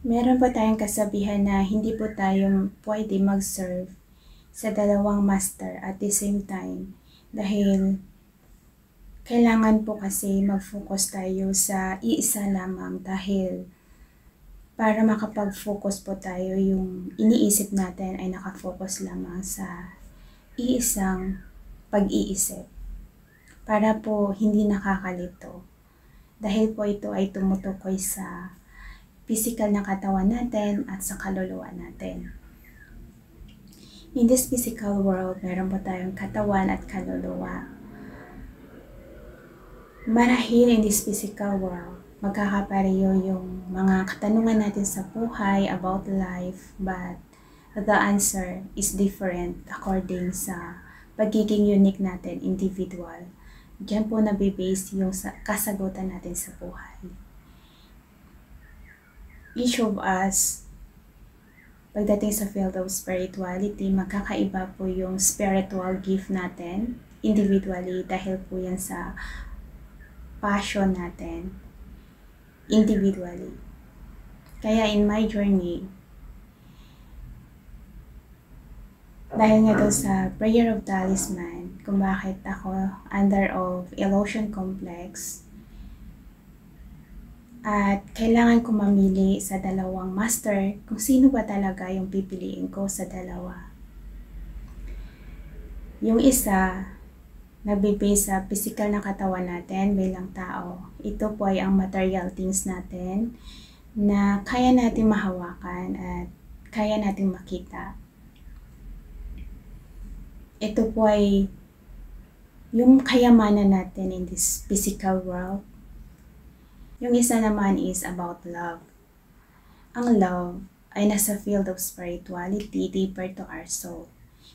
Meron po tayong kasabihan na hindi po tayo pwede mag-serve sa dalawang master at the same time dahil kailangan po kasi mag-focus tayo sa iisa lamang dahil para makapag-focus po tayo yung iniisip natin ay nakafocus lamang sa iisang pag-iisip para po hindi nakakalito dahil po ito ay tumutukoy sa physical na katawan natin at sa kaluluwa natin. In this physical world, meron po tayong katawan at kaluluwa. Marahil in this physical world, magkakapareho yung mga katanungan natin sa buhay about life, but the answer is different according sa pagiging unique natin, individual. Diyan po nabibase yung kasagutan natin sa buhay. Each of us, pagdating sa field of spirituality, magkakaiba po yung spiritual gift natin individually dahil po yan sa passion natin individually. Kaya in my journey, dahil nga doon sa prayer of talisman, kung bakit ako under of illusion complex, at kailangan ko mamili sa dalawang master kung sino ba talaga yung pipiliin ko sa dalawa. Yung isa, nabibase sa physical na katawan natin bilang tao. Ito po ay ang material things natin na kaya natin mahawakan at kaya natin makita. Ito po ay yung kayamanan natin in this physical world. Yung isa naman is about love. Ang love ay nasa field of spirituality, deeper to our soul.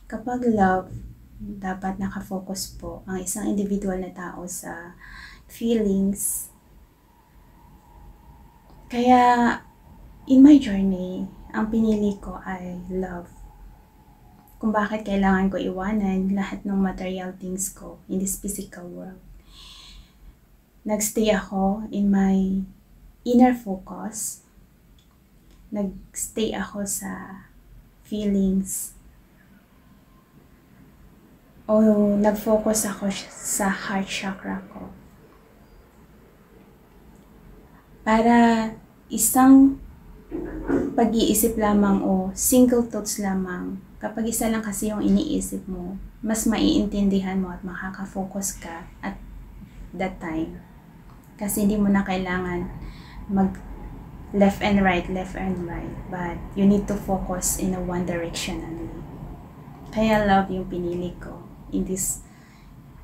Kapag love, dapat nakafocus po ang isang individual na tao sa feelings. Kaya, in my journey, ang pinili ko ay love. Kung bakit kailangan ko iwanan lahat ng material things ko in this physical world. Nagstay ako in my inner focus. Nagstay ako sa feelings. O nag-focus ako sa heart chakra ko. Para isang pag-iisip lamang o single thoughts lamang, kapag isa lang kasi yung iniisip mo, mas maiintindihan mo at makaka-focus ka at that time. Kasi hindi mo na kailangan mag left and right, but you need to focus in a one direction only. Kaya love yung pinili ko in this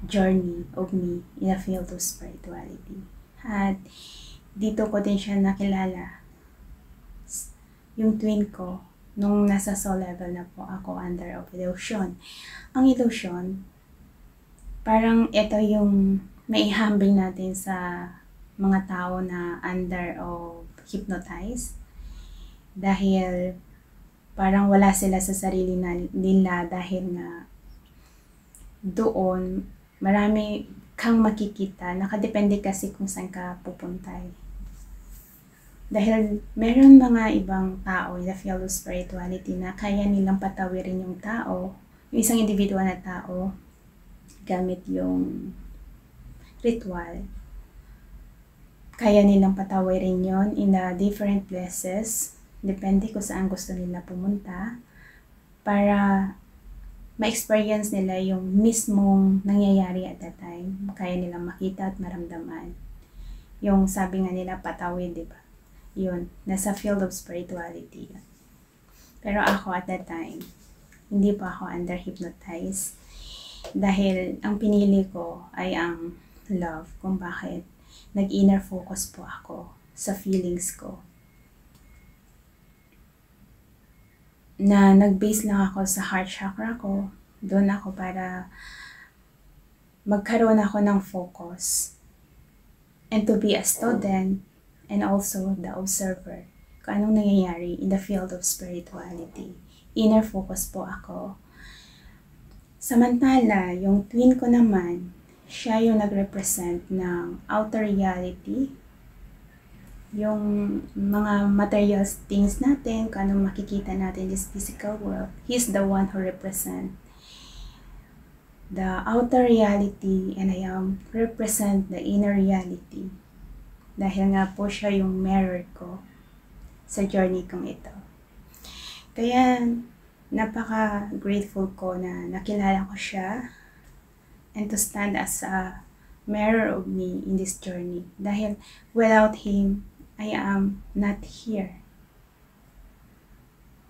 journey of me in the field of spirituality. At dito ko din siya nakilala, yung twin ko, nung nasa soul level na po ako under of illusion. Ang illusion, parang ito yung maihambing natin sa mga tao na under of hypnotized dahil parang wala sila sa sarili nila dahil na doon marami kang makikita, nakadepende kasi kung saan ka pupunta. Dahil meron mga ibang tao in the field of spirituality na kaya nilang patawirin yung tao, yung isang individual na tao gamit yung ritual. Kaya nilang patawirin yon in the different places, depende kung saan gusto nila pumunta, para ma-experience nila yung mismong nangyayari at that time. Kaya nilang makita at maramdaman. Yung sabi nga nila patawid, di ba? Yun, nasa field of spirituality. Pero ako at that time, hindi pa ako under hypnotized dahil ang pinili ko ay ang love, kung bakit nag-inner focus po ako sa feelings ko. Na nag-base lang ako sa heart chakra ko, doon ako para magkaroon ako ng focus and to be a student and also the observer kung anong nangyayari in the field of spirituality. Inner focus po ako. Samantala, yung twin ko naman, siya yung nag-represent ng outer reality yung mga material things natin, kung anong makikita natin in this physical world, He's the one who represent the outer reality and I represent the inner reality. Dahil nga po siya yung mirror ko sa journey kong ito. Kaya napaka-grateful ko na nakilala ko siya and to stand as a mirror of me in this journey. Dahil without Him, I am not here.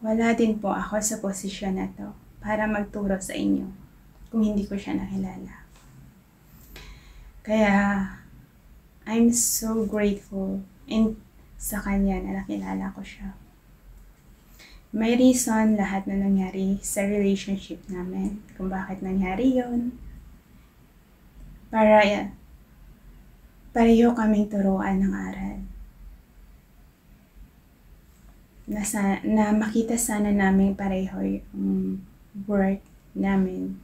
Wala din po ako sa posisyon na to para magturo sa inyo kung hindi ko siya nakilala. Kaya, I'm so grateful sa Kanya na nakilala ko siya. May reason lahat na nangyari sa relationship namin, kung bakit nangyari yon. Pareho kaming turuan ng aral. Na makita sana namin pareho yung work namin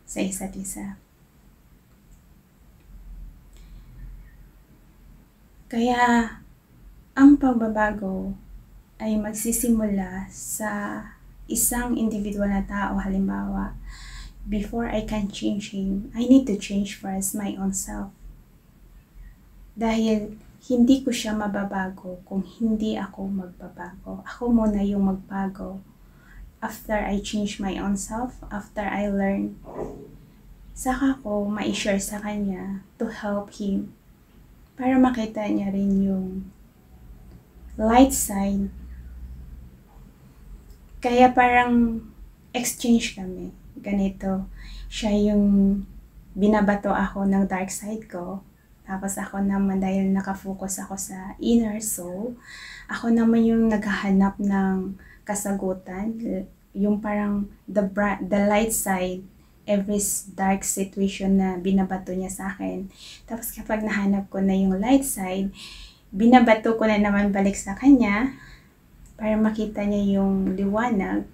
sa isa't isa. Kaya, ang pagbabago ay magsisimula sa isang individual na tao. Halimbawa, before I can change him, I need to change first my own self. Dahil hindi ko siya mababago kung hindi ako magbabago. Ako muna yung magbago. After I change my own self, after I learn, saka ko ma-share sa kanya to help him para makita niya rin yung light side. Kaya parang exchange kami. Ganito, siya yung binabato ako ng dark side ko. Tapos ako naman, dahil nakafocus ako sa inner soul, ako naman yung naghahanap ng kasagutan. Yung parang the light side, every dark situation na binabato niya sa akin. Tapos kapag nahanap ko na yung light side, binabato ko na naman balik sa kanya para makita niya yung liwanag.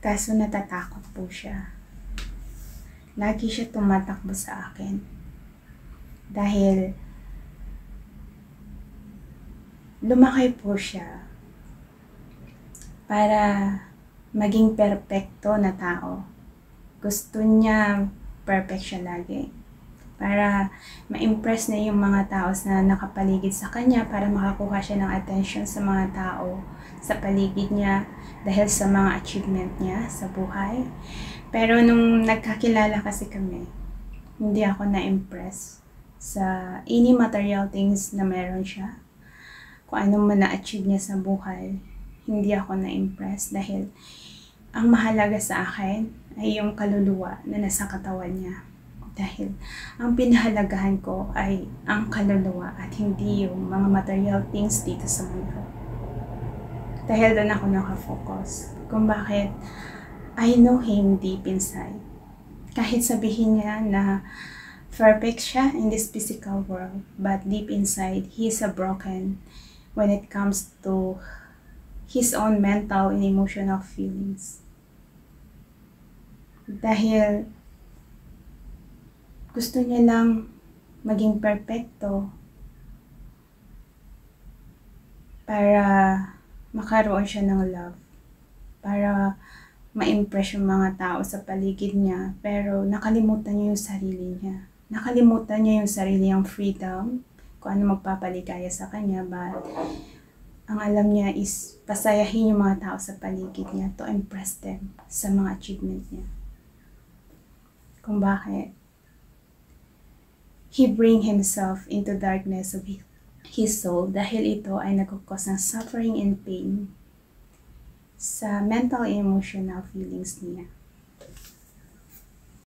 Kaso natatakot po siya. Lagi siya tumatakbo sa akin. Dahil lumaki po siya para maging perpekto na tao. Gusto niya perfect siya lagi. Para ma-impress na yung mga tao na nakapaligid sa kanya, para makakuha siya ng attention sa mga tao sa paligid niya dahil sa mga achievement niya sa buhay. Pero nung nagkakilala kasi kami, hindi ako na-impress sa any material things na meron siya. Kung anong man na-achieve niya sa buhay, hindi ako na-impress dahil ang mahalaga sa akin ay yung kaluluwa na nasa katawan niya. Dahil ang pinahalagahan ko ay ang kaluluwa at hindi yung mga material things dito sa mundo. Dahil doon ako nakafocus kung bakit I know Him deep inside. Kahit sabihin niya na perfect siya in this physical world, but deep inside, he's a broken when it comes to his own mental and emotional feelings. Dahil gusto niya lang maging perfecto para makaroon siya ng love, para ma-impress yung mga tao sa paligid niya, pero nakalimutan niya yung sarili niya. Nakalimutan niya yung sarili niyang freedom, kung ano magpapaligaya sa kanya, but ang alam niya is pasayahin yung mga tao sa paligid niya to impress them sa mga achievement niya. Kung bakit he bring himself into darkness of his soul dahil ito ay nagkukos ng suffering and pain sa mental and emotional feelings niya.